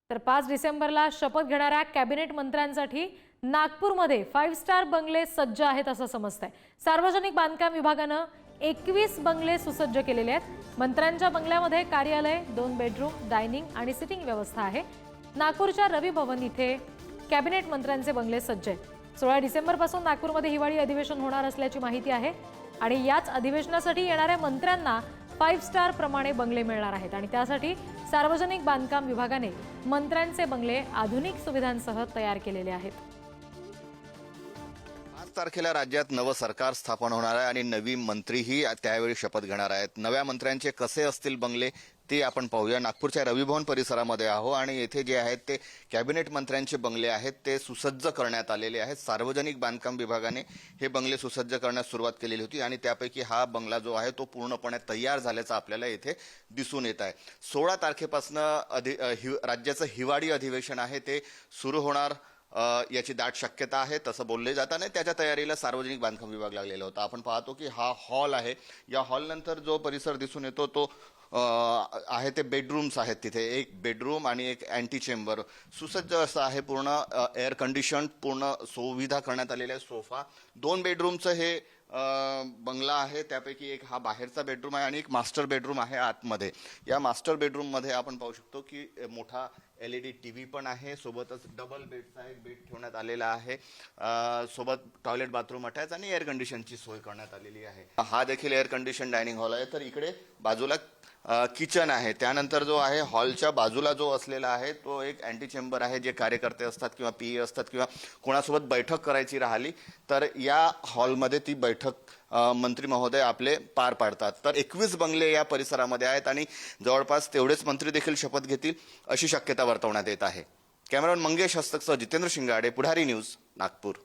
तर 5 डिसेंबरला शपथ घेणाऱ्या कॅबिनेट मंत्र्यांसाठी नागपूरमध्ये 5 स्टार बंगले सज्ज आहेत असं समजतंय। सार्वजनिक बांधकाम विभागानं 21 बंगले सुसज्ज केलेले आहेत। मंत्र्यांच्या बंगल्यामध्ये कार्यालय, 2 बेडरूम, डायनिंग आणि सिटिंग व्यवस्था आहे। नागपूरच्या रवी भवन इथे कॅबिनेट मंत्र्यांचे बंगले सज्ज आहेत। 16 डिसेंबरपासून नागपूरमध्ये हिवाळी अधिवेशन होणार असल्याची माहिती आहे आणि याच अधिवेशनासाठी येणाऱ्या मंत्र्यांना 5 स्टार प्रमाणे बंगले मिळणार आहेत आणि त्यासाठी सार्वजनिक बांधकाम विभागाने मंत्र्यांचे बंगले आधुनिक सुविधांसह तयार केलेले आहेत। 5 तारखेला राज्यात नवं सरकार स्थापन होणार आहे आणि नवी मंत्रीही त्यावेळी शपथ घेणार आहेत। नव्या मंत्र्यांचे कसे असतील बंगले ते आपण पाहूया। नागपूरच्या रवी भवन परिसरामध्ये आहो आणि येथे जे आहेत ते कॅबिनेट मंत्र्यांचे बंगले आहेत ते सुसज्ज करण्यात आलेले आहेत। सार्वजनिक बांधकाम विभागाने हे बंगले सुसज्ज करण्यास सुरुवात केलेली होती आणि त्यापैकी हा बंगला जो आहे तो पूर्णपणे तयार झाल्याचं आपल्याला येथे दिसून येत आहे। 16 तारखेपासून राज्याचं हिवाळी अधिवेशन आहे ते सुरू होणार याची दाट शक्यता आहे तसं बोलले जाताना त्याच्या तयारीला सार्वजनिक बांधकाम विभाग लागलेला होता। आपण पाहतो की हा हॉल आहे, या हॉल नंतर जो परिसर दिसून येतो तो आहे ते बेडरूम्स आहेत। तिथे एक बेडरूम आणि एक अँटी चेंबर सुसज्ज असं आहे, पूर्ण एअर कंडिशन, पूर्ण सुविधा करण्यात आलेल्या आहे। सोफा, 2 बेडरूमचं हे बंगला आहे, त्यापैकी एक हा बाहेरचा बेडरूम आहे आणि एक मास्टर बेडरूम आहे आतमध्ये। या मास्टर बेडरूम मध्ये आपण पाहू शकतो की मोठा LED TV पण आहे, सोबतच डबल बेडचा एक बेड ठेवण्यात आलेला आहे, सोबत टॉयलेट, बाथरूम अटॅच आणि एअर कंडिशनची सोय करण्यात आलेली आहे। हा देखील एअर कंडिशन डायनिंग हॉल आहे। तर इकडे बाजूला किचन आहे। त्यानंतर जो आहे हॉलच्या बाजूला जो असलेला आहे तो एक अँटी चेंबर आहे, जे कार्यकर्ते असतात किंवा PA असतात किंवा कोणासोबत बैठक करायची राहिली तर या हॉलमध्ये ती बैठक मंत्री महोदय आपले पार पाडतात। तर 21 बंगले या परिसरामध्ये आहेत आणि जवळपास तेवढेच मंत्री देखील शपथ घेतील अशी शक्यता वर्तवण्यात येत आहे। कॅमेरामन मंगेश हस्तकसह जितेंद्र शिंगाडे, पुढारी न्यूज, नागपूर।